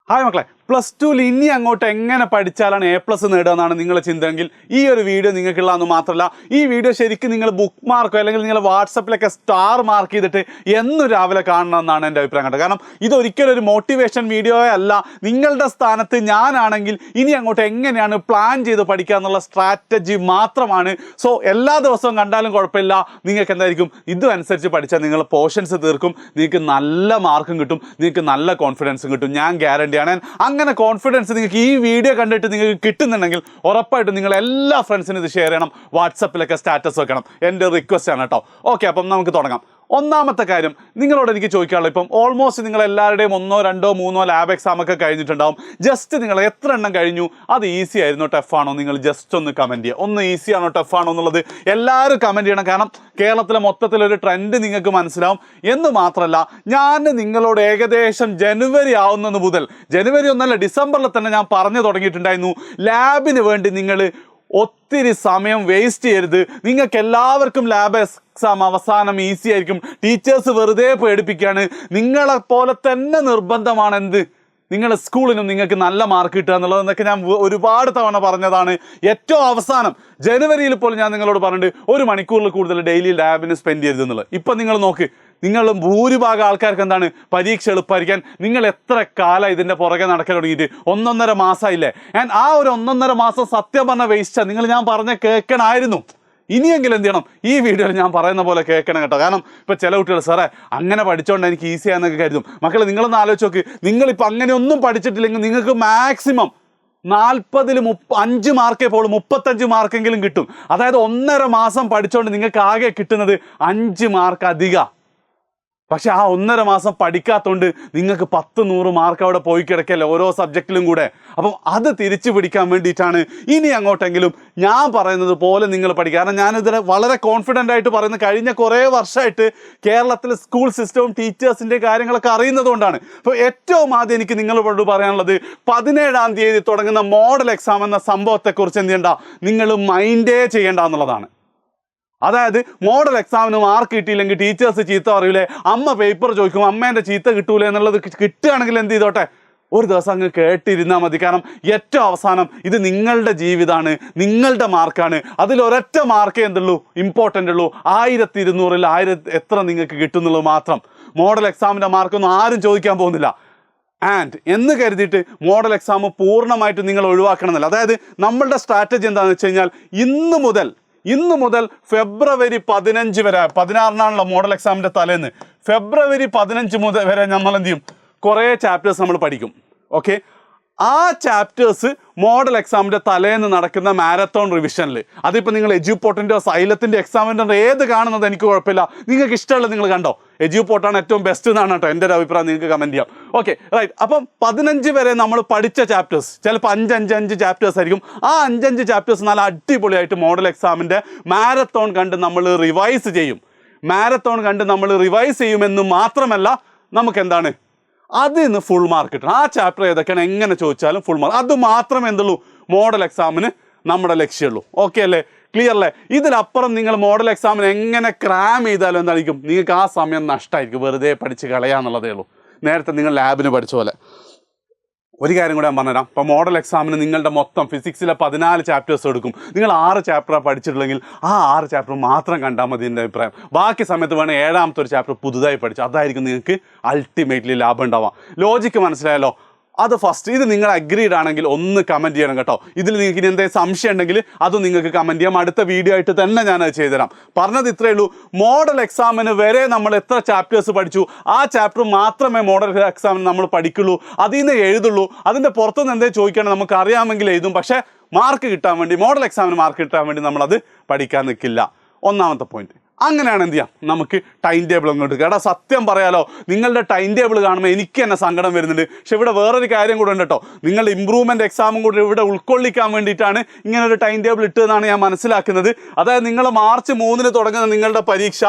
Hi മക്കളെ, +2 ഇനി അങ്ങോട്ട് എങ്ങനെ പഠിച്ചാലാണ് A+ നേടുക എന്നാണ് നിങ്ങളുടെ ചിന്തയെങ്കിൽ ഈ ഒരു വീഡിയോ നിങ്ങൾക്കുള്ളതെന്ന് മാത്രമല്ല, ഈ വീഡിയോ ശരിക്കും നിങ്ങൾ ബുക്ക് മാർക്കോ അല്ലെങ്കിൽ നിങ്ങൾ വാട്സപ്പിലൊക്കെ സ്റ്റാർ മാർക്ക് ചെയ്തിട്ട് എന്നും രാവിലെ കാണണമെന്നാണ് എൻ്റെ അഭിപ്രായം കേട്ടോ. കാരണം ഇതൊരിക്കലും ഒരു മോട്ടിവേഷൻ വീഡിയോയേ അല്ല. നിങ്ങളുടെ സ്ഥാനത്ത് ഞാനാണെങ്കിൽ ഇനി അങ്ങോട്ട് എങ്ങനെയാണ് പ്ലാൻ ചെയ്ത് പഠിക്കുക എന്നുള്ള സ്ട്രാറ്റജി മാത്രമാണ്. സോ എല്ലാ ദിവസവും കണ്ടാലും കുഴപ്പമില്ല, നിങ്ങൾക്ക് എന്തായിരിക്കും ഇതും അനുസരിച്ച് പഠിച്ചാൽ നിങ്ങൾ പോർഷൻസ് തീർക്കും, നിങ്ങൾക്ക് നല്ല മാർക്കും കിട്ടും, നിങ്ങൾക്ക് നല്ല കോൺഫിഡൻസും കിട്ടും. ഞാൻ ഗ്യാരണ്ടിയാണ്. അങ്ങനെ കോൺഫിഡൻസ് നിങ്ങൾക്ക് ഈ വീഡിയോ കണ്ടിട്ട് നിങ്ങൾക്ക് കിട്ടുന്നുണ്ടെങ്കിൽ ഉറപ്പായിട്ടും നിങ്ങൾ എല്ലാ ഫ്രണ്ട്സിനും ഇത് ഷെയർ ചെയ്യണം, വാട്സപ്പിലൊക്കെ സ്റ്റാറ്റസ് വെക്കണം. എൻ്റെ റിക്വസ്റ്റ് ആണ് കേട്ടോ. ഓക്കെ, അപ്പം നമുക്ക് തുടങ്ങാം. ഒന്നാമത്തെ കാര്യം നിങ്ങളോട് എനിക്ക് ചോദിക്കാനുള്ളത്, ഇപ്പം ഓൾമോസ്റ്റ് നിങ്ങൾ എല്ലാവരുടെയും 1, 2, 3 ലാബ് എക്സാം ഒക്കെ കഴിഞ്ഞിട്ടുണ്ടാവും. ജസ്റ്റ് നിങ്ങൾ എത്ര എണ്ണം കഴിഞ്ഞു, അത് ഈസി ആയിരുന്നോ ടഫാണോ, നിങ്ങൾ ജസ്റ്റ് ഒന്ന് കമൻറ്റ് ചെയ്യുക. ഒന്ന് ഈസി ആണോ ടഫാണോ എന്നുള്ളത് എല്ലാവരും കമൻറ്റ് ചെയ്യണം. കാരണം കേരളത്തിലെ മൊത്തത്തിലൊരു ട്രെൻഡ് നിങ്ങൾക്ക് മനസ്സിലാവും. എന്ന് മാത്രമല്ല, ഞാൻ നിങ്ങളോട് ഏകദേശം ജനുവരി ആവുന്നത് മുതൽ, ജനുവരി ഒന്നല്ല ഡിസംബറിൽ തന്നെ ഞാൻ പറഞ്ഞു തുടങ്ങിയിട്ടുണ്ടായിരുന്നു, ലാബിന് വേണ്ടി നിങ്ങൾ ഒത്തിരി സമയം വേസ്റ്റ് ചെയ്യരുത്. നിങ്ങൾക്ക് എല്ലാവർക്കും ലാബ് എക്സാം അവസാനം ഈസി ആയിരിക്കും. ടീച്ചേഴ്സ് വെറുതെ പേടിപ്പിക്കുകയാണ്. നിങ്ങളെപ്പോലെ തന്നെ നിർബന്ധമാണ് എന്ത്, നിങ്ങൾ സ്കൂളിനും നിങ്ങൾക്ക് നല്ല മാർക്ക് കിട്ടുക എന്നുള്ളതെന്നൊക്കെ ഞാൻ ഒരുപാട് തവണ പറഞ്ഞതാണ്. ഏറ്റവും അവസാനം ജനുവരിയിൽ പോലും ഞാൻ നിങ്ങളോട് പറഞ്ഞിട്ട് 1 മണിക്കൂറിൽ കൂടുതൽ ഡെയിലി ലാബിന് സ്പെൻഡ് ചെയ്യരുത് എന്നുള്ളത്. ഇപ്പം നിങ്ങൾ നോക്ക്, നിങ്ങൾ ഭൂരിഭാഗം ആൾക്കാർക്ക് എന്താണ് പരീക്ഷ എളുപ്പമായിരിക്കാൻ നിങ്ങൾ എത്ര കാലം ഇതിൻ്റെ പുറകെ നടക്കാൻ തുടങ്ങിയിട്ട് 1.5 മാസമായില്ലേ. ആൻഡ് ആ ഒരു 1.5 മാസം സത്യം പറഞ്ഞ വേസ്റ്റാണ്. നിങ്ങൾ ഞാൻ പറഞ്ഞ കേൾക്കണമായിരുന്നു. ഇനിയെങ്കിലും എന്ത് ചെയ്യണം, ഈ വീഡിയോയിൽ ഞാൻ പറയുന്ന പോലെ കേൾക്കണം കേട്ടോ. കാരണം ഇപ്പോൾ ചില കുട്ടികൾ സാറേ അങ്ങനെ പഠിച്ചുകൊണ്ട് എനിക്ക് ഈസിയാന്നൊക്കെ കരുതും. മക്കളെ, നിങ്ങളൊന്ന് ആലോചിച്ച് നോക്ക്, നിങ്ങളിപ്പോൾ അങ്ങനെ ഒന്നും പഠിച്ചിട്ടില്ലെങ്കിൽ നിങ്ങൾക്ക് മാക്സിമം 40-ൽ 5 മാർക്കേ പോലും 35 മാർക്കെങ്കിലും കിട്ടും. അതായത് 1.5 മാസം പഠിച്ചുകൊണ്ട് നിങ്ങൾക്ക് ആകെ കിട്ടുന്നത് 5 മാർക്ക് അധികം. പക്ഷെ ആ 1.5 മാസം പഠിക്കാത്തതുകൊണ്ട് നിങ്ങൾക്ക് 10-100 മാർക്ക് അവിടെ പോയി കിടക്കല്ലേ ഓരോ സബ്ജക്റ്റിലും കൂടെ. അപ്പം അത് തിരിച്ചു പിടിക്കാൻ വേണ്ടിയിട്ടാണ് ഇനി അങ്ങോട്ടെങ്കിലും ഞാൻ പറയുന്നത് പോലെ നിങ്ങൾ പഠിക്കുക. കാരണം ഞാനിതിനെ വളരെ കോൺഫിഡൻ്റ് ആയിട്ട് പറയുന്നത്, കഴിഞ്ഞ കുറേ വർഷമായിട്ട് കേരളത്തിലെ സ്കൂൾ സിസ്റ്റവും ടീച്ചേഴ്സിൻ്റെ കാര്യങ്ങളൊക്കെ അറിയുന്നത് കൊണ്ടാണ്. അപ്പോൾ ഏറ്റവും ആദ്യം എനിക്ക് നിങ്ങളോട് പറയാനുള്ളത്, 17-ാം തീയതി തുടങ്ങുന്ന മോഡൽ എക്സാം എന്ന സംഭവത്തെക്കുറിച്ച് എന്ത് ചെയ്യണ്ട, നിങ്ങൾ മൈൻഡേ ചെയ്യേണ്ട എന്നുള്ളതാണ്. അതായത് മോഡൽ എക്സാമിന് മാർക്ക് കിട്ടിയില്ലെങ്കിൽ ടീച്ചേഴ്സ് ചീത്ത പറയൂലേ, അമ്മ പേപ്പർ ചോദിക്കും, അമ്മേൻ്റെ ചീത്ത കിട്ടൂലേ എന്നുള്ളത് കിട്ടുകയാണെങ്കിൽ എന്ത് ചെയ്തോട്ടെ, ഒരു ദിവസം അങ്ങ് കേട്ടിരുന്നാൽ മതി. കാരണം ഏറ്റവും അവസാനം ഇത് നിങ്ങളുടെ ജീവിതമാണ്, നിങ്ങളുടെ മാർക്കാണ്. അതിലൊരൊറ്റ മാർക്കേ എന്തുള്ളൂ ഇമ്പോർട്ടൻ്റ് ഉള്ളൂ. 1200-ൽ 1000 എത്ര നിങ്ങൾക്ക് കിട്ടുന്നുള്ളൂ മാത്രം. മോഡൽ എക്സാമിൻ്റെ മാർക്കൊന്നും ആരും ചോദിക്കാൻ പോകുന്നില്ല. ആൻഡ് എന്ന് കരുതിയിട്ട് മോഡൽ എക്സാം പൂർണ്ണമായിട്ട് നിങ്ങൾ ഒഴിവാക്കണമെന്നില്ല. അതായത് നമ്മളുടെ സ്ട്രാറ്റജി എന്താണെന്ന് വെച്ച് കഴിഞ്ഞാൽ, ഇന്ന് മുതൽ ഫെബ്രുവരി 15 വരെ, 16-നാണല്ലോ മോഡൽ എക്സാമിൻ്റെ തലേന്ന്, ഫെബ്രുവരി 15 വരെ നമ്മൾ എന്ത് ചെയ്യും, കുറേ ചാപ്റ്റേഴ്സ് നമ്മൾ പഠിക്കും. ഓക്കെ, ആ ചാപ്റ്റേഴ്സ് മോഡൽ എക്സാമിൻ്റെ തലേന്ന് നടക്കുന്ന മാരത്തോൺ റിവിഷനിൽ, അതിപ്പോൾ നിങ്ങൾ എജ്യൂപോർട്ടിൻ്റെ സൈലത്തിൻ്റെ എക്സാമിൻ്റെ ഏത് കാണുന്നത് എനിക്ക് കുഴപ്പമില്ല, നിങ്ങൾക്ക് ഇഷ്ടമുള്ളത് നിങ്ങൾ കണ്ടോ. എജ്യൂപോർട്ടാണ് ഏറ്റവും ബെസ്റ്റ് എന്നാണ് കേട്ടോ എൻ്റെ ഒരു അഭിപ്രായം, നിങ്ങൾക്ക് കമൻറ്റ് ചെയ്യാം. Okay right. അപ്പം 15 വരെ നമ്മൾ പഠിച്ച ചാപ്റ്റേഴ്സ് ചിലപ്പോൾ 5 ചാപ്റ്റേഴ്സ് ആയിരിക്കും. ആ 5 ചാപ്റ്റേഴ്സ് നല്ല അടിപൊളിയായിട്ട് മോഡൽ എക്സാമിൻ്റെ മാരത്തോൺ കണ്ട് നമ്മൾ റിവൈസ് ചെയ്യും. ചെയ്യുമെന്ന് മാത്രമല്ല, നമുക്ക് എന്താണ് അതിന് ഫുൾ മാർക്ക് കിട്ടണം. ആ ചാപ്റ്റർ ഏതൊക്കെയാണ് എങ്ങനെ ചോദിച്ചാലും ഫുൾ മാർക്ക്. അത് മാത്രമേ എന്തുള്ളൂ മോഡൽ എക്സാമിന് നമ്മുടെ ലക്ഷ്യമുള്ളൂ. ഓക്കെ അല്ലേ, ക്ലിയർ അല്ലേ? ഇതിലപ്പുറം നിങ്ങൾ മോഡൽ എക്സാമിന് എങ്ങനെ ക്രാം ചെയ്താലും എന്തായിരിക്കും, നിങ്ങൾക്ക് ആ സമയം നഷ്ടമായിരിക്കും, വെറുതെ പഠിച്ച് കളയാന്നുള്ളതേ ഉള്ളൂ. നേരത്തെ നിങ്ങൾ ലാബിന് പഠിച്ച പോലെ. ഒരു കാര്യം കൂടെ ഞാൻ പറഞ്ഞുതരാം. ഇപ്പോൾ മോഡൽ എക്സാമിന് നിങ്ങളുടെ മൊത്തം ഫിസിക്സിലെ 14 ചാപ്റ്റേഴ്സ് എടുക്കും. നിങ്ങൾ 6 ചാപ്റ്ററാണ് പഠിച്ചിട്ടുണ്ടെങ്കിൽ ആ 6 ചാപ്റ്റർ മാത്രം കണ്ടാൽ മതി എൻ്റെ അഭിപ്രായം. ബാക്കി സമയത്ത് വേണം 7-ാമത്തെ ഒരു ചാപ്റ്റർ പുതുതായി പഠിച്ചു. അതായിരിക്കും നിങ്ങൾക്ക് അൾട്ടിമേറ്റ്ലി ലാഭം ഉണ്ടാവാം. ലോജിക്ക് മനസ്സിലായല്ലോ? അത് ഫസ്റ്റ്. ഇത് നിങ്ങൾ അഗ്രീഡ് ആണെങ്കിൽ ഒന്ന് കമൻറ്റ് ചെയ്യണം കേട്ടോ. ഇതിൽ നിങ്ങൾക്ക് ഇനി എന്തെങ്കിലും സംശയം ഉണ്ടെങ്കിൽ അതും നിങ്ങൾക്ക് കമൻറ്റ് ചെയ്യാം. അടുത്ത വീഡിയോ ആയിട്ട് തന്നെ ഞാനത് ചെയ്തുതരാം. പറഞ്ഞത് ഇത്രയേ ഉള്ളൂ. മോഡൽ എക്സാമിന് വരെ നമ്മൾ എത്ര ചാപ്റ്റേഴ്സ് പഠിച്ചു, ആ ചാപ്റ്റർ മാത്രമേ മോഡൽ എക്സാമിന് നമ്മൾ പഠിക്കുള്ളൂ, അതിൽ നിന്ന് എഴുതുള്ളൂ. അതിൻ്റെ പുറത്തുനിന്ന് എന്തെങ്കിലും ചോദിക്കുകയാണെങ്കിൽ നമുക്ക് അറിയാമെങ്കിൽ എഴുതും. പക്ഷേ മാർക്ക് കിട്ടാൻ വേണ്ടി, മോഡൽ എക്സാമിന് മാർക്ക് കിട്ടാൻ വേണ്ടി നമ്മളത് പഠിക്കാൻ നിൽക്കില്ല. ഒന്നാമത്തെ പോയിന്റ്. അങ്ങനെയാണ് എന്ത് ചെയ്യാം, നമുക്ക് ടൈം ടേബിൾ അങ്ങോട്ട് കേട്ടോ. സത്യം പറയാലോ, നിങ്ങളുടെ ടൈം ടേബിൾ കാണുമ്പോൾ എനിക്ക് തന്നെ സങ്കടം വരുന്നുണ്ട്. പക്ഷെ ഇവിടെ വേറൊരു കാര്യം കൂടെ ഉണ്ട് കേട്ടോ. നിങ്ങളുടെ ഇമ്പ്രൂവ്മെൻറ്റ് എക്സാമും കൂടി ഇവിടെ ഉൾക്കൊള്ളിക്കാൻ വേണ്ടിയിട്ടാണ് ഇങ്ങനെ ഒരു ടൈം ടേബിൾ ഇട്ടതെന്നാണ് ഞാൻ മനസ്സിലാക്കുന്നത്. അതായത് നിങ്ങൾ മാർച്ച് 3-ന് തുടങ്ങുന്ന നിങ്ങളുടെ പരീക്ഷ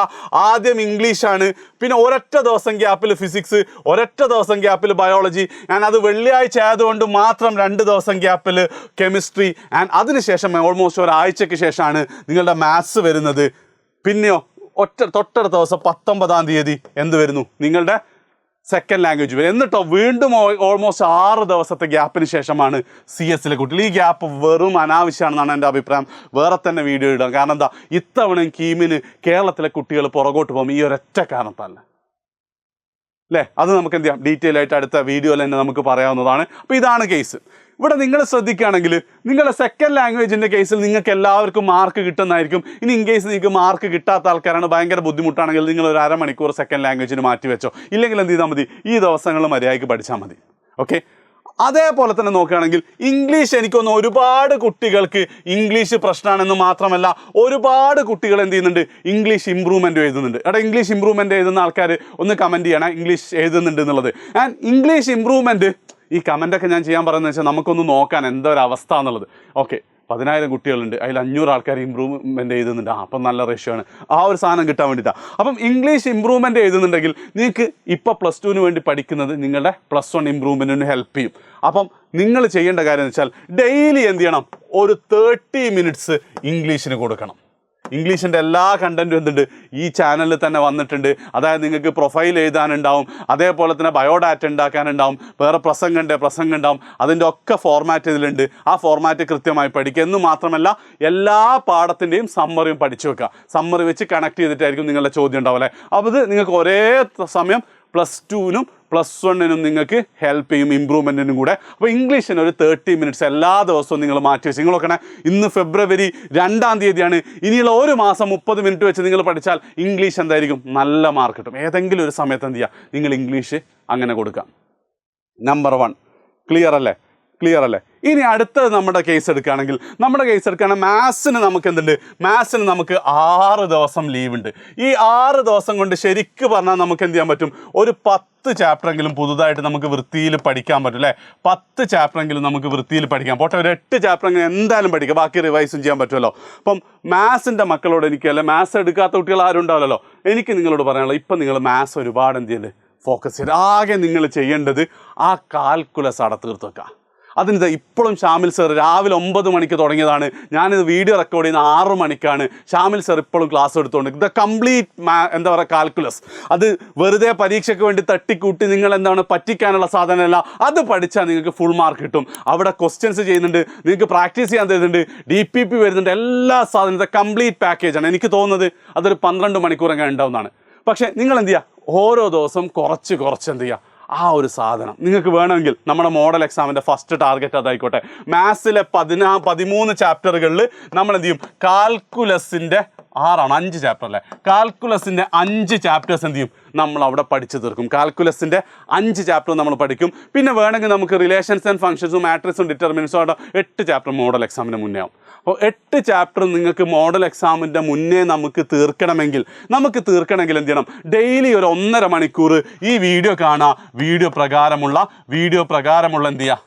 ആദ്യം ഇംഗ്ലീഷാണ്, പിന്നെ ഒരൊറ്റ ദിവസം ഗ്യാപ്പിൽ ഫിസിക്സ്, ഒരൊറ്റ ദിവസം ഗ്യാപ്പിൽ ബയോളജി, ആൻഡ് അത് വെള്ളിയാഴ്ച ആയതുകൊണ്ട് മാത്രം 2 ദിവസം ഗ്യാപ്പിൽ കെമിസ്ട്രി, ആൻഡ് അതിനുശേഷം ഓൾമോസ്റ്റ് ഒരാഴ്ചയ്ക്ക് ശേഷമാണ് നിങ്ങളുടെ മാത്സ് വരുന്നത്. പിന്നെയോ തൊട്ടടുത്ത ദിവസം 19-ാം തീയതി എന്ത് വരുന്നു, നിങ്ങളുടെ സെക്കൻഡ് ലാംഗ്വേജ് വരും. എന്നിട്ടോ വീണ്ടും ഓൾമോസ്റ്റ് 6 ദിവസത്തെ ഗ്യാപ്പിന് ശേഷമാണ് CS കുട്ടികൾ. ഈ ഗ്യാപ്പ് വെറും അനാവശ്യമാണെന്നാണ് എൻ്റെ അഭിപ്രായം. വേറെ തന്നെ വീഡിയോ ഇടാം. കാരണം എന്താ, ഇത്തവണയും കീമിന് കേരളത്തിലെ കുട്ടികൾ പുറകോട്ട് പോകും ഈ ഒരൊറ്റ കാരണത്താൽ അല്ലേ. അത് നമുക്ക് എന്ത് ചെയ്യാം, ഡീറ്റെയിൽ ആയിട്ട് അടുത്ത വീഡിയോയിൽ തന്നെ നമുക്ക് പറയാവുന്നതാണ്. അപ്പോൾ ഇതാണ് കേസ്. ഇവിടെ നിങ്ങൾ ശ്രദ്ധിക്കുകയാണെങ്കിൽ നിങ്ങളുടെ സെക്കൻഡ് ലാംഗ്വേജിൻ്റെ കേസിൽ നിങ്ങൾക്ക് എല്ലാവർക്കും മാർക്ക് കിട്ടുന്നതായിരിക്കും. ഇനി ഇൻ കേസ് നിങ്ങൾക്ക് മാർക്ക് കിട്ടാത്ത ആൾക്കാരാണ്, ഭയങ്കര ബുദ്ധിമുട്ടാണെങ്കിൽ നിങ്ങൾ ഒരു അരമണിക്കൂർ സെക്കൻഡ് ലാംഗ്വേജിന് മാറ്റി വെച്ചോ. ഇല്ലെങ്കിൽ എന്ത് ചെയ്താൽ മതി, ഈ ദിവസങ്ങൾ മര്യാദയ്ക്ക് പഠിച്ചാൽ മതി. ഓക്കെ. അതേപോലെ തന്നെ നോക്കുകയാണെങ്കിൽ ഇംഗ്ലീഷ്, എനിക്കൊന്ന് ഒരുപാട് കുട്ടികൾക്ക് ഇംഗ്ലീഷ് പ്രശ്നമാണെന്ന് മാത്രമല്ല ഒരുപാട് കുട്ടികൾ എന്ത് ചെയ്യുന്നുണ്ട്, ഇംഗ്ലീഷ് ഇമ്പ്രൂവ്മെൻറ്റ് എഴുതുന്നുണ്ട്. എടാ ഇംഗ്ലീഷ് ഇമ്പ്രൂവ്മെൻറ്റ് എഴുതുന്ന ആൾക്കാർ ഒന്ന് കമൻറ്റ് ചെയ്യണം ഇംഗ്ലീഷ് എഴുതുന്നുണ്ട് എന്നുള്ളത്. ആൻഡ് ഇംഗ്ലീഷ് ഇമ്പ്രൂവ്മെൻറ്റ് ഈ കമൻറ്റൊക്കെ ഞാൻ ചെയ്യാൻ പറയുന്നത് വെച്ചാൽ നമുക്കൊന്ന് നോക്കാൻ എന്താ ഒരു അവസ്ഥ എന്നുള്ളത്. ഓക്കെ, 10,000 കുട്ടികളുണ്ട്, അതിൽ 500 ആൾക്കാർ ഇമ്പ്രൂവ്മെൻറ്റ് എഴുതുന്നുണ്ട്. അപ്പം നല്ല റേഷ്യോ ആണ്, ആ ഒരു സാധനം കിട്ടാൻ വേണ്ടിയിട്ടാണ്. അപ്പം ഇംഗ്ലീഷ് ഇമ്പ്രൂവ്മെൻറ്റ് എഴുതുന്നുണ്ടെങ്കിൽ നിങ്ങൾക്ക് ഇപ്പോൾ +2 വേണ്ടി പഠിക്കുന്നത് നിങ്ങളുടെ +1 ഇമ്പ്രൂവ്മെൻറ്റിന് ഹെൽപ്പ് ചെയ്യും. അപ്പം നിങ്ങൾ ചെയ്യേണ്ട കാര്യം എന്ന് വെച്ചാൽ ഡെയിലി എന്ത് ചെയ്യണം, ഒരു 30 മിനിറ്റ്സ് ഇംഗ്ലീഷിന് കൊടുക്കണം. ഇംഗ്ലീഷിൻ്റെ എല്ലാ കണ്ടൻറ്റും എന്തുണ്ട് ഈ ചാനലിൽ തന്നെ വന്നിട്ടുണ്ട്. അതായത് നിങ്ങൾക്ക് പ്രൊഫൈൽ എഴുതാനുണ്ടാവും, അതേപോലെ തന്നെ ബയോഡാറ്റ ഉണ്ടാക്കാനുണ്ടാവും, വേറെ പ്രസംഗം ഉണ്ടാവും. അതിൻ്റെ ഒക്കെ ഫോർമാറ്റ് ഇതിലുണ്ട്. ആ ഫോർമാറ്റ് കൃത്യമായി പഠിക്കുക എന്ന് മാത്രമല്ല എല്ലാ പാഠത്തിൻ്റെയും സമ്മറിയും പഠിച്ചു വെക്കുക. സമ്മറി വെച്ച് കണക്ട് ചെയ്തിട്ടായിരിക്കും നിങ്ങളുടെ ചോദ്യം ഉണ്ടാവും അല്ലേ. അപ്പോൾ ഇത് നിങ്ങൾക്ക് ഒരേ സമയം +2നും +1നും നിങ്ങൾക്ക് ഹെൽപ്പ് ചെയ്യും, ഇമ്പ്രൂവ്മെൻറ്റിനും കൂടെ. അപ്പോൾ ഇംഗ്ലീഷിന് ഒരു 30 മിനിറ്റ്സ് എല്ലാ ദിവസവും നിങ്ങൾ മാറ്റി വെച്ച് നിങ്ങൾ നോക്കണേ. ഇന്ന് ഫെബ്രുവരി 2-ാം തീയതിയാണ്. ഇനിയുള്ള ഒരു മാസം 30 മിനിറ്റ് വെച്ച് നിങ്ങൾ പഠിച്ചാൽ ഇംഗ്ലീഷ് എന്തായിരിക്കും, നല്ല മാർക്ക് കിട്ടും. ഏതെങ്കിലും ഒരു സമയത്ത് എന്ത് ചെയ്യുക, നിങ്ങൾ ഇംഗ്ലീഷ് അങ്ങനെ കൊടുക്കാം. നമ്പർ 1 ക്ലിയർ അല്ലേ? ഇനി അടുത്തത് നമ്മുടെ കേസ് എടുക്കുകയാണെങ്കിൽ മാത്സിന് നമുക്ക് എന്തുണ്ട്, മാത്സിന് നമുക്ക് 6 ദിവസം ലീവ് ഉണ്ട്. ഈ 6 ദിവസം കൊണ്ട് ശരിക്ക് പറഞ്ഞാൽ നമുക്ക് എന്ത് ചെയ്യാൻ പറ്റും, ഒരു 10 ചാപ്റ്ററെങ്കിലും പുതുതായിട്ട് നമുക്ക് വൃത്തിയിൽ പഠിക്കാൻ പറ്റും അല്ലേ. 10 ചാപ്റ്ററെങ്കിലും നമുക്ക് വൃത്തിയിൽ പഠിക്കാം. പോട്ടെ, ഒരു 8 ചാപ്റ്ററെങ്കിലും എന്തായാലും പഠിക്കാം, ബാക്കി റിവൈസും ചെയ്യാൻ പറ്റുമല്ലോ. അപ്പം മാത്സിൻ്റെ മക്കളോട് എനിക്കല്ല, മാത്സ് എടുക്കാത്ത കുട്ടികൾ ആരും ഉണ്ടാവില്ലല്ലോ, എനിക്ക് നിങ്ങളോട് പറയാനുള്ളത്, ഇപ്പം നിങ്ങൾ മാത്സ് ഒരുപാട് എന്ത് ചെയ്യുന്നുണ്ട്, ഫോക്കസ് ചെയ്ത് ആകെ നിങ്ങൾ ചെയ്യേണ്ടത് ആ കാൽക്കുലസ് അവിടെ തീർത്ത് വെക്കുക. അതിനിത് ഇപ്പോഴും ഷാമിൽ സർ രാവിലെ 9 മണിക്ക് തുടങ്ങിയതാണ്. ഞാനിത് വീഡിയോ റെക്കോർഡ് ചെയ്യുന്ന 6 മണിക്കാണ്. ഷാമിൽ സർ ഇപ്പോഴും ക്ലാസ് എടുത്തുകൊണ്ട് ദ കംപ്ലീറ്റ് എന്താ പറയുക കാൽക്കുലസ്. അത് വെറുതെ പരീക്ഷയ്ക്ക് വേണ്ടി തട്ടിക്കൂട്ടി നിങ്ങൾ എന്താണ് പറ്റിക്കാനുള്ള സാധനമല്ല. അത് പഠിച്ചാൽ നിങ്ങൾക്ക് ഫുൾ മാർക്ക് കിട്ടും. അവിടെ ക്വസ്റ്റ്യൻസ് ചെയ്യുന്നുണ്ട്, നിങ്ങൾക്ക് പ്രാക്ടീസ് ചെയ്യാൻ തരുന്നുണ്ട്, DPP വരുന്നുണ്ട്, എല്ലാ സാധനത്തെ കംപ്ലീറ്റ് പാക്കേജാണ്. എനിക്ക് തോന്നുന്നത് അതൊരു 12 മണിക്കൂറൊക്കെ ഉണ്ടാവുന്നതാണ്. പക്ഷേ നിങ്ങൾ എന്ത് ചെയ്യുക, ഓരോ ദിവസം കുറച്ച് എന്ത് ചെയ്യുക, ആ ഒരു സാധനം നിങ്ങൾക്ക് വേണമെങ്കിൽ നമ്മുടെ മോഡൽ എക്സാമിൻ്റെ ഫസ്റ്റ് ടാർഗറ്റ് അതായിക്കോട്ടെ. മാത്സിലെ 13 ചാപ്റ്ററുകളിൽ നമ്മൾ എന്ത് ചെയ്യും, കാൽക്കുലസിൻ്റെ 5 ചാപ്റ്റർ അല്ലേ, കാൽക്കുലസിൻ്റെ 5 ചാപ്റ്റേഴ്സ് എന്ത് ചെയ്യും, നമ്മൾ അവിടെ പഠിച്ചു തീർക്കും. കാൽക്കുലസിൻ്റെ 5 ചാപ്റ്റർ നമ്മൾ പഠിക്കും. പിന്നെ വേണമെങ്കിൽ നമുക്ക് റിലേഷൻസ് ആൻഡ് ഫംഗ്ഷൻസും മാട്രിക്സും ഡിറ്റർമിനൻസും അവിടെ 8 ചാപ്റ്റർ മോഡൽ എക്സാമിന് മുന്നേ ആവും. അപ്പോൾ 8 ചാപ്റ്റർ നിങ്ങൾക്ക് മോഡൽ എക്സാമിൻ്റെ മുന്നേ നമുക്ക് തീർക്കണമെങ്കിൽ എന്ത് ചെയ്യണം, ഡെയിലി ഒരു 1.5 മണിക്കൂർ ഈ വീഡിയോ കാണുക. വീഡിയോ പ്രകാരമുള്ള എന്ത് ചെയ്യുക,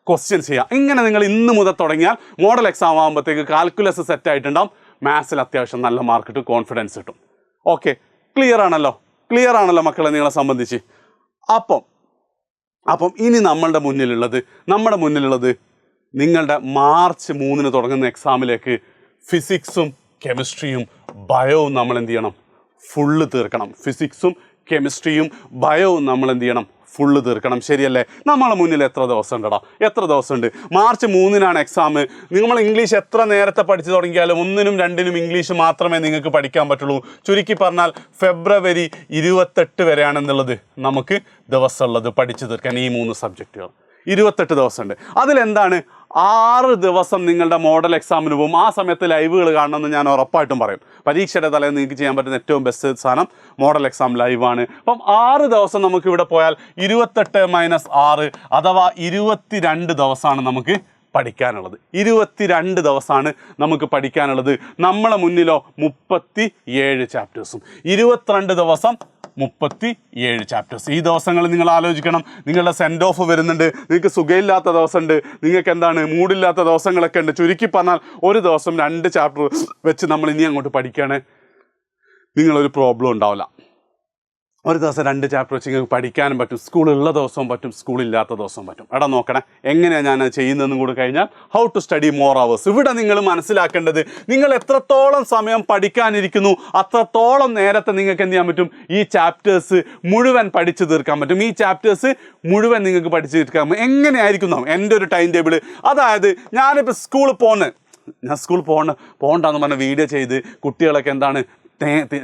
ക്വസ്റ്റ്യൻസ് ചെയ്യുക. ഇങ്ങനെ നിങ്ങൾ ഇന്ന് മുതൽ തുടങ്ങിയാൽ മോഡൽ എക്സാം ആകുമ്പോഴത്തേക്ക് കാൽക്കുലസ് സെറ്റ് ആയിട്ടുണ്ടാവും. മാത്സിൽ അത്യാവശ്യം നല്ല മാർക്ക് കിട്ടും, കോൺഫിഡൻസ് കിട്ടും. ഓക്കെ, ക്ലിയർ ആണല്ലോ മക്കളെ നിങ്ങളെ സംബന്ധിച്ച്. അപ്പം ഇനി നമ്മുടെ മുന്നിലുള്ളത് നിങ്ങളുടെ മാർച്ച് 3 തുടങ്ങുന്ന എക്സാമിലേക്ക് ഫിസിക്സും കെമിസ്ട്രിയും ബയോവും നമ്മൾ എന്ത് ചെയ്യണം, ഫുള്ള് തീർക്കണം. ഫിസിക്സും കെമിസ്ട്രിയും ബയോവും നമ്മൾ എന്ത് ചെയ്യണം, ഫുള്ള് തീർക്കണം. ശരിയല്ലേ? നമ്മളെ മുന്നിൽ എത്ര ദിവസമുണ്ട്? മാർച്ച് 3-നാണ് എക്സാം. നിങ്ങൾ ഇംഗ്ലീഷ് എത്ര നേരത്തെ പഠിച്ചു തുടങ്ങിയാലും 1-നും 2-നും ഇംഗ്ലീഷ് മാത്രമേ നിങ്ങൾക്ക് പഠിക്കാൻ പറ്റുള്ളൂ. ചുരുക്കി പറഞ്ഞാൽ ഫെബ്രുവരി 28 വരെയാണെന്നുള്ളത് നമുക്ക് ദിവസമുള്ളത് പഠിച്ചു തീർക്കാൻ. ഈ 3 സബ്ജക്റ്റുകൾ 28 ദിവസമുണ്ട്. അതിലെന്താണ് 6 ദിവസം നിങ്ങളുടെ മോഡൽ എക്സാമിന് പോകും. ആ സമയത്ത് ലൈവുകൾ കാണണമെന്ന് ഞാൻ ഉറപ്പായിട്ടും പറയും. പരീക്ഷയുടെ തലേന്ന് നിങ്ങൾക്ക് ചെയ്യാൻ പറ്റുന്ന ഏറ്റവും ബെസ്റ്റ് സാധനം മോഡൽ എക്സാം ലൈവാണ്. അപ്പം 6 ദിവസം നമുക്കിവിടെ പോയാൽ 28 - 6 അഥവാ 22 ദിവസമാണ് നമുക്ക് പഠിക്കാനുള്ളത്. 22 ദിവസമാണ് നമുക്ക് പഠിക്കാനുള്ളത്. നമ്മളെ മുന്നിലോ 37 ചാപ്റ്റേഴ്സും. 22 ദിവസം 37 ചാപ്റ്റേഴ്സ്. ഈ ദിവസങ്ങൾ നിങ്ങൾ ആലോചിക്കണം. നിങ്ങളുടെ സെൻഡ് ഓഫ് വരുന്നുണ്ട്, നിങ്ങൾക്ക് സുഖമില്ലാത്ത ദിവസമുണ്ട്, നിങ്ങൾക്ക് എന്താണ് മൂഡില്ലാത്ത ദിവസങ്ങളൊക്കെ ഉണ്ട്. ചുരുക്കി പറഞ്ഞാൽ ഒരു ദിവസം 2 ചാപ്റ്റർ വെച്ച് നമ്മൾ ഇനി അങ്ങോട്ട് പഠിക്കുകയാണ്, നിങ്ങളൊരു പ്രോബ്ലം ഉണ്ടാവില്ല. ഒരു ദിവസം 2 ചാപ്റ്റർ വെച്ച് നിങ്ങൾക്ക് പഠിക്കാനും പറ്റും. സ്കൂളുള്ള ദിവസവും പറ്റും, സ്കൂളില്ലാത്ത ദിവസവും പറ്റും. എടാ നോക്കണേ എങ്ങനെയാണ് ഞാൻ ചെയ്യുന്നതെന്നും കൂടി കഴിഞ്ഞാൽ how to study more hours. ഇവിടെ നിങ്ങൾ മനസ്സിലാക്കേണ്ടത് നിങ്ങൾ എത്രത്തോളം സമയം പഠിക്കാനിരിക്കുന്നു അത്രത്തോളം നേരത്തെ നിങ്ങൾക്ക് എന്ത് ചെയ്യാൻ പറ്റും, ഈ ചാപ്റ്റേഴ്സ് മുഴുവൻ പഠിച്ചു തീർക്കാൻ പറ്റും. ഈ ചാപ്റ്റേഴ്സ് മുഴുവൻ നിങ്ങൾക്ക് പഠിച്ചു തീർക്കാൻ പറ്റും. എങ്ങനെയായിരിക്കും എൻ്റെ ഒരു ടൈം ടേബിൾ? അതായത് ഞാനിപ്പോൾ സ്കൂളിൽ പോകണ്ടെന്ന് പറഞ്ഞ വീഡിയോ ചെയ്ത് കുട്ടികളൊക്കെ എന്താണ്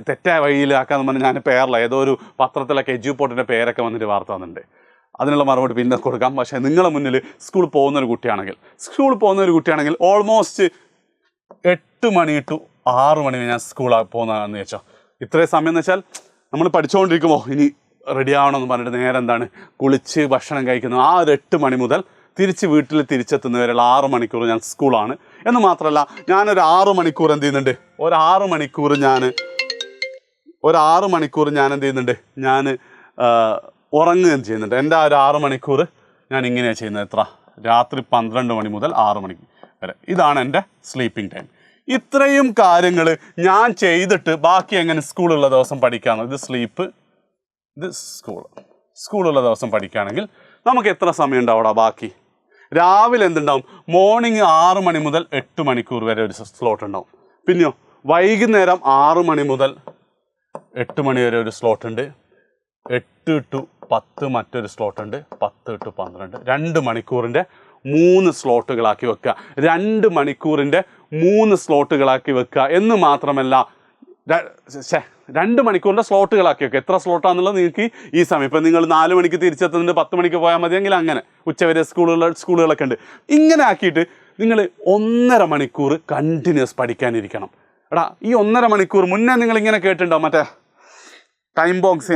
തെറ്റായ വഴിയിലാക്കാന്ന് പറഞ്ഞാൽ ഞാൻ പേരില്ല, ഏതോ ഒരു പത്രത്തിലൊക്കെ എജ്യൂപോർട്ടിൻ്റെ പേരൊക്കെ വന്നിട്ട് വാർത്ത വന്നിട്ടുണ്ട്. അതിനുള്ള മറുപടി പിന്നെ കൊടുക്കാം. പക്ഷേ നിങ്ങളുടെ മുന്നിൽ സ്കൂളിൽ പോകുന്നൊരു കുട്ടിയാണെങ്കിൽ ഓൾമോസ്റ്റ് 8 മണി ടു 6 മണി ഞാൻ സ്കൂളിൽ പോകുന്നതെന്ന് വെച്ചോ. ഇത്രയും സമയം എന്ന് വെച്ചാൽ നമ്മൾ പഠിച്ചുകൊണ്ടിരിക്കുമ്പോൾ ഇനി റെഡി ആവണമെന്ന് പറഞ്ഞിട്ട് നേരെ എന്താണ് കുളിച്ച് ഭക്ഷണം കഴിക്കുന്നു. ആ ഒരു 8 മണി മുതൽ തിരിച്ച് വീട്ടിൽ തിരിച്ചെത്തുന്നവരെയുള്ള 6 മണിക്കൂർ ഞാൻ സ്കൂളാണ്. എന്ന് മാത്രമല്ല ഞാനൊരു 6 മണിക്കൂർ എന്ത് ചെയ്യുന്നുണ്ട്, ഒരു 6 മണിക്കൂർ ഞാൻ എന്ത് ചെയ്യുന്നുണ്ട്, ഞാൻ ഉറങ്ങുകയും ചെയ്യുന്നുണ്ട്. എൻ്റെ ആ ഒരു 6 മണിക്കൂർ ഞാൻ ഇങ്ങനെയാണ് ചെയ്യുന്നത്. എത്ര? രാത്രി 12 മണി മുതൽ 6 മണി വരെ. ഇതാണ് എൻ്റെ സ്ലീപ്പിംഗ് ടൈം. ഇത്രയും കാര്യങ്ങൾ ഞാൻ ചെയ്തിട്ട് ബാക്കി എങ്ങനെ സ്കൂളുള്ള ദിവസം പഠിക്കാമെന്ന്. ഇത് സ്ലീപ്പ്, ഇത് സ്കൂളുള്ള ദിവസം പഠിക്കുകയാണെങ്കിൽ നമുക്ക് എത്ര സമയം ഉണ്ടാവും അവിടെ ബാക്കി? രാവിലെ എന്തുണ്ടാവും? മോർണിംഗ് 6 മണി മുതൽ 8 മണിക്കൂർ വരെ ഒരു സ്ലോട്ട് ഉണ്ടാവും. പിന്നെയോ വൈകുന്നേരം 6 മണി മുതൽ 8 മണി വരെ ഒരു സ്ലോട്ട് ഉണ്ട്. 8 ടു 10 മറ്റൊരു സ്ലോട്ട് ഉണ്ട്. 10 ടു 12 2 മണിക്കൂറിൻ്റെ 3 സ്ലോട്ടുകളാക്കി വെക്കുക. 2 മണിക്കൂറിൻ്റെ 3 സ്ലോട്ടുകളാക്കി വെക്കുക. എന്ന് മാത്രമല്ല 2 മണിക്കൂറിൻ്റെ സ്ലോട്ടുകളാക്കി വെക്കുക. എത്ര സ്ലോട്ടാണെന്നുള്ളത് നിങ്ങൾക്ക് ഈ സമയം, ഇപ്പം നിങ്ങൾ 4 മണിക്ക് തിരിച്ചെത്തുന്നുണ്ട്, 10 മണിക്ക് പോയാൽ മതിയെങ്കിൽ അങ്ങനെ ഉച്ചവരെ സ്കൂളുകളൊക്കെ ഉണ്ട്. ഇങ്ങനെ ആക്കിയിട്ട് നിങ്ങൾ 1.5 മണിക്കൂർ കണ്ടിന്യൂസ് പഠിക്കാനിരിക്കണം. എടാ ഈ 1.5 മണിക്കൂർ മുന്നേ നിങ്ങളിങ്ങനെ കേട്ടിട്ടുണ്ടോ മറ്റേ ടൈം ബോക്സ്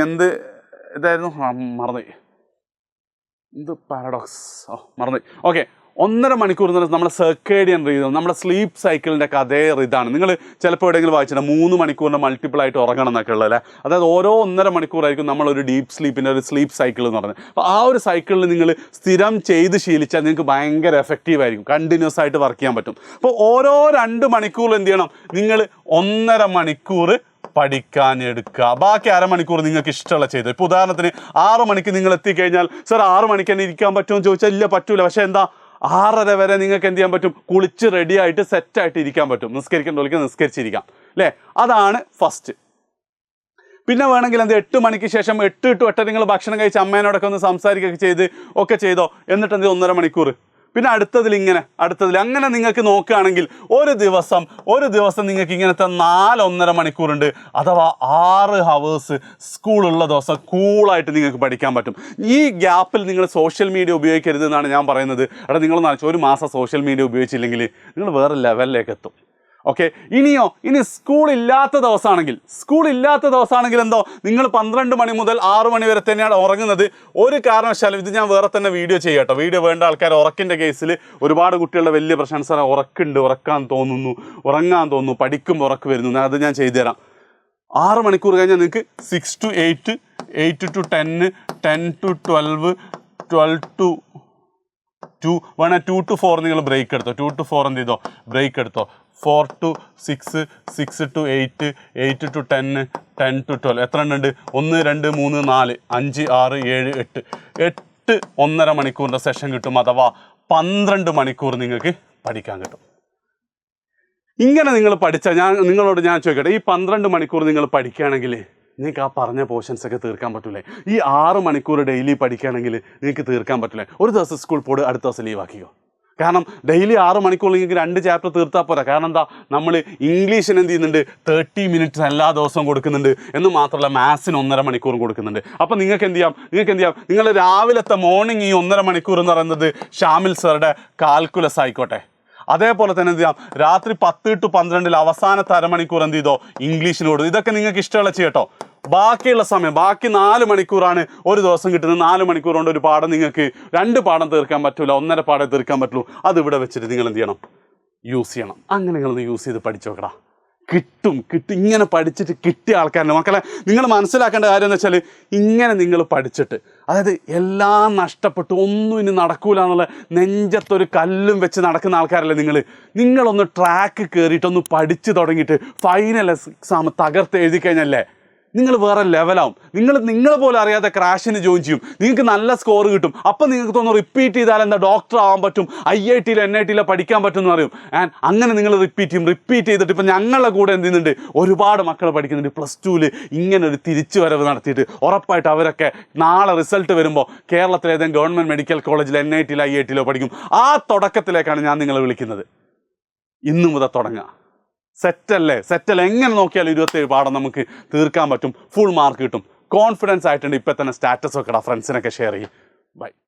ഇതായിരുന്നു, മറന്നുപോയി, പാരഡോക്സ്, മറന്നുപോയി. ഓക്കെ, 1.5 മണിക്കൂർ എന്ന് പറഞ്ഞാൽ നമ്മുടെ സർക്കേഡിയൻ റീതം, നമ്മുടെ സ്ലീപ്പ് സൈക്കിളിൻ്റെ ഒക്കെ അതേ ഇതാണ്. നിങ്ങൾ ചിലപ്പോൾ എവിടെയെങ്കിലും വായിച്ചിട്ട് 3 മണിക്കൂറിൻ്റെ മൾട്ടിപ്പിൾ ആയിട്ട് ഉറങ്ങണം എന്നൊക്കെ ഉള്ളത് അല്ലേ. അതായത് ഓരോ 1.5 മണിക്കൂറായിരിക്കും നമ്മളൊരു ഡീപ്പ് സ്ലീപ്പിൻ്റെ ഒരു സ്ലീപ്പ് സൈക്കിൾ എന്ന് പറഞ്ഞത്. അപ്പോൾ ആ ഒരു സൈക്കിളിൽ നിങ്ങൾ സ്ഥിരം ചെയ്ത് ശീലിച്ചാൽ നിങ്ങൾക്ക് ഭയങ്കര എഫക്റ്റീവായിരിക്കും, കണ്ടിന്യൂസ് ആയിട്ട് വർക്ക് ചെയ്യാൻ പറ്റും. അപ്പോൾ ഓരോ 2 മണിക്കൂറിൽ എന്ത് ചെയ്യണം, നിങ്ങൾ 1.5 മണിക്കൂർ പഠിക്കാനെടുക്കുക. ബാക്കി 1/2 മണിക്കൂർ നിങ്ങൾക്ക് ഇഷ്ടമുള്ള ചെയ്തു. ഇപ്പോൾ ഉദാഹരണത്തിന് 6 മണിക്ക് നിങ്ങൾ എത്തിക്കഴിഞ്ഞാൽ സർ 6 മണിക്ക് തന്നെ ഇരിക്കാൻ പറ്റുമോ എന്ന് ചോദിച്ചാൽ ഇല്ല, പറ്റൂല. പക്ഷേ എന്താ 6:30 വരെ നിങ്ങൾക്ക് എന്ത് ചെയ്യാൻ പറ്റും, കുളിച്ച് റെഡിയായിട്ട് സെറ്റായിട്ട് ഇരിക്കാൻ പറ്റും. നിസ്കരിക്കേണ്ടവർക്ക് നിസ്കരിച്ചിരിക്കാം അല്ലേ. അതാണ് ഫസ്റ്റ്. പിന്നെ വേണമെങ്കിൽ എന്ത് 8 മണിക്ക് ശേഷം 8 ടു 8 നിങ്ങൾ ഭക്ഷണം കഴിച്ച് അമ്മേനോടൊക്കെ ഒന്ന് സംസാരിക്കുകയൊക്കെ ചെയ്തോ. എന്നിട്ട് എന്ത് 1.5 മണിക്കൂർ. പിന്നെ അടുത്തതിൽ അങ്ങനെ നിങ്ങൾക്ക് നോക്കുകയാണെങ്കിൽ ഒരു ദിവസം നിങ്ങൾക്ക് ഇങ്ങനത്തെ 4.5 മണിക്കൂറുണ്ട്. അഥവാ 6 ഹവേഴ്സ് സ്കൂളുള്ള ദിവസം കൂളായിട്ട് നിങ്ങൾക്ക് പഠിക്കാൻ പറ്റും. ഈ ഗ്യാപ്പിൽ നിങ്ങൾ സോഷ്യൽ മീഡിയ ഉപയോഗിക്കരുത് എന്നാണ് ഞാൻ പറയുന്നത്. നിങ്ങളൊന്ന് ആലോചിച്ച്, ഒരു മാസം സോഷ്യൽ മീഡിയ ഉപയോഗിച്ചില്ലെങ്കിൽ നിങ്ങൾ വേറെ ലെവലിലേക്ക് എത്തും. ഓക്കെ, ഇനി സ്കൂളില്ലാത്ത ദിവസമാണെങ്കിൽ എന്തോ നിങ്ങൾ 12 മണി മുതൽ 6 മണി വരെ തന്നെയാണ് ഉറങ്ങുന്നത്. ഒരു കാരണവശാലും ഇത് ഞാൻ വേറെ തന്നെ വീഡിയോ ചെയ്യട്ടോ. വീഡിയോ വേണ്ട ആൾക്കാർ, ഉറക്കിൻ്റെ കേസിൽ ഒരുപാട് കുട്ടികളുടെ വലിയ പ്രശ്നം സാറേ ഉറങ്ങാൻ തോന്നുന്നു, പഠിക്കുമ്പോൾ ഉറക്ക് വരുന്നു. അത് ഞാൻ ചെയ്തുതരാം. 6 മണിക്കൂർ കഴിഞ്ഞാൽ നിങ്ങൾക്ക് 6 to 8, 8 to 10, 10 to 12, 12 to 2, വേണേൽ 2 to 4 നിങ്ങൾ ബ്രേക്ക് എടുത്തോ. 2 to 4 എന്ത് ചെയ്തോ, ബ്രേക്ക് എടുത്തോ. 4 to 6, 6 to 8, 8 to 10, 10 to 12. എത്ര ഉണ്ട്? 1, 2, 3, 4, 5, 6, 7, 8 1.5 മണിക്കൂറിൻ്റെ സെഷൻ കിട്ടും. അഥവാ 12 മണിക്കൂർ നിങ്ങൾക്ക് പഠിക്കാൻ കിട്ടും. ഇങ്ങനെ നിങ്ങൾ പഠിച്ചാൽ നിങ്ങളോട് ഞാൻ ചോദിക്കട്ടെ, ഈ 12 മണിക്കൂർ നിങ്ങൾ പഠിക്കുകയാണെങ്കിൽ നിങ്ങൾക്ക് ആ പറഞ്ഞ പോർഷൻസൊക്കെ തീർക്കാൻ പറ്റൂലേ? ഈ 6 മണിക്കൂർ ഡെയിലി പഠിക്കുകയാണെങ്കിൽ നിങ്ങൾക്ക് തീർക്കാൻ പറ്റില്ലേ? ഒരു ദിവസം സ്കൂൾ പോയി അടുത്ത ദിവസം ലീവ് ആക്കിയോ. കാരണം ഡെയിലി 6 മണിക്കൂർ നിങ്ങൾക്ക് 2 ചാപ്റ്റർ തീർത്താൽ പോരാ. കാരണം എന്താ, നമ്മൾ ഇംഗ്ലീഷിന് എന്ത് ചെയ്യുന്നുണ്ട്, 30 മിനിറ്റ്സ് എല്ലാ ദിവസവും കൊടുക്കുന്നുണ്ട്. എന്ന് മാത്രമല്ല മാത്സിന് 1.5 മണിക്കൂറും കൊടുക്കുന്നുണ്ട്. അപ്പോൾ നിങ്ങൾക്ക് എന്ത് ചെയ്യാം, നിങ്ങൾ രാവിലത്തെ മോർണിംഗ് ഈ 1.5 മണിക്കൂർ എന്ന് പറയുന്നത് ഷാമിൽ സാറുടെ കാൽക്കുലസ് ആയിക്കോട്ടെ. അതേപോലെ തന്നെ എന്ത് ചെയ്യാം, രാത്രി 10 to 12 അവസാനത്തെ 1/2 മണിക്കൂർ എന്ത് ചെയ്തോ ഇംഗ്ലീഷിനോട്. ഇതൊക്കെ നിങ്ങൾക്ക് ഇഷ്ടമുള്ള ചെയ്യട്ടോ. ബാക്കിയുള്ള സമയം, ബാക്കി 4 മണിക്കൂറാണ് ഒരു ദിവസം കിട്ടുന്നത്. 4 മണിക്കൂർ കൊണ്ട് ഒരു പാഠം നിങ്ങൾക്ക് 2 പാഠം തീർക്കാൻ പറ്റില്ല, 1.5 പാഠം തീർക്കാൻ പറ്റുള്ളൂ. അത് ഇവിടെ വെച്ചിട്ട് നിങ്ങൾ എന്ത് ചെയ്യണം, യൂസ് ചെയ്യണം. അങ്ങനെ നിങ്ങളൊന്ന് യൂസ് ചെയ്ത് പഠിച്ചു നോക്കടാ. കിട്ടും. ഇങ്ങനെ പഠിച്ചിട്ട് കിട്ടിയ ആൾക്കാരുടെ മക്കളെ നിങ്ങൾ മനസ്സിലാക്കേണ്ട കാര്യം എന്ന് വെച്ചാൽ, ഇങ്ങനെ നിങ്ങൾ പഠിച്ചിട്ട്, അതായത് എല്ലാം നഷ്ടപ്പെട്ടു ഒന്നും ഇനി നടക്കൂല എന്നുള്ള നെഞ്ചത്തൊരു കല്ലും വെച്ച് നടക്കുന്ന ആൾക്കാരല്ലേ നിങ്ങളൊന്ന് ട്രാക്ക് കയറിയിട്ടൊന്ന് പഠിച്ച് തുടങ്ങിയിട്ട് ഫൈനൽ എക്സാം തകർത്ത് എഴുതി കഴിഞ്ഞല്ലേ നിങ്ങൾ വേറെ ലെവലാവും. നിങ്ങൾ പോലും അറിയാതെ ക്രാഷിന് ജോയിൻ ചെയ്യും. നിങ്ങൾക്ക് നല്ല സ്കോർ കിട്ടും. അപ്പം നിങ്ങൾക്ക് തോന്നുന്നു റിപ്പീറ്റ് ചെയ്താൽ എന്താ ഡോക്ടർ ആവാൻ പറ്റും, IIT-യിലോ NIT-യിലോ പഠിക്കാൻ പറ്റും എന്ന് പറയും. ആൻഡ് അങ്ങനെ നിങ്ങൾ റിപ്പീറ്റ് ചെയ്തിട്ട് ഇപ്പം ഞങ്ങളുടെ കൂടെ എന്ത് ചെയ്യുന്നുണ്ട്, ഒരുപാട് മക്കൾ പഠിക്കുന്നുണ്ട്. +2-ൽ ഇങ്ങനെ ഒരു തിരിച്ചുവരവ് നടത്തിയിട്ട് ഉറപ്പായിട്ട് അവരൊക്കെ നാളെ റിസൾട്ട് വരുമ്പോൾ കേരളത്തിലെ ഏതെങ്കിലും ഗവൺമെൻറ് മെഡിക്കൽ കോളേജിൽ NIT-യിലോ IIT-യിലോ പഠിക്കും. ആ തുടക്കത്തിലേക്കാണ് ഞാൻ നിങ്ങളെ വിളിക്കുന്നത്. ഇന്നു മുതൽ തുടങ്ങുക. സെറ്റല്ലേ? എങ്ങനെ നോക്കിയാലും 27 പാഠം നമുക്ക് തീർക്കാൻ പറ്റും. ഫുൾ മാർക്ക് കിട്ടും. കോൺഫിഡൻസ് ആയിട്ടുണ്ട്. ഇപ്പം തന്നെ സ്റ്റാറ്റസ് വെക്കടാ, ഫ്രണ്ട്സിനൊക്കെ ഷെയർ ചെയ്യും. ബൈ.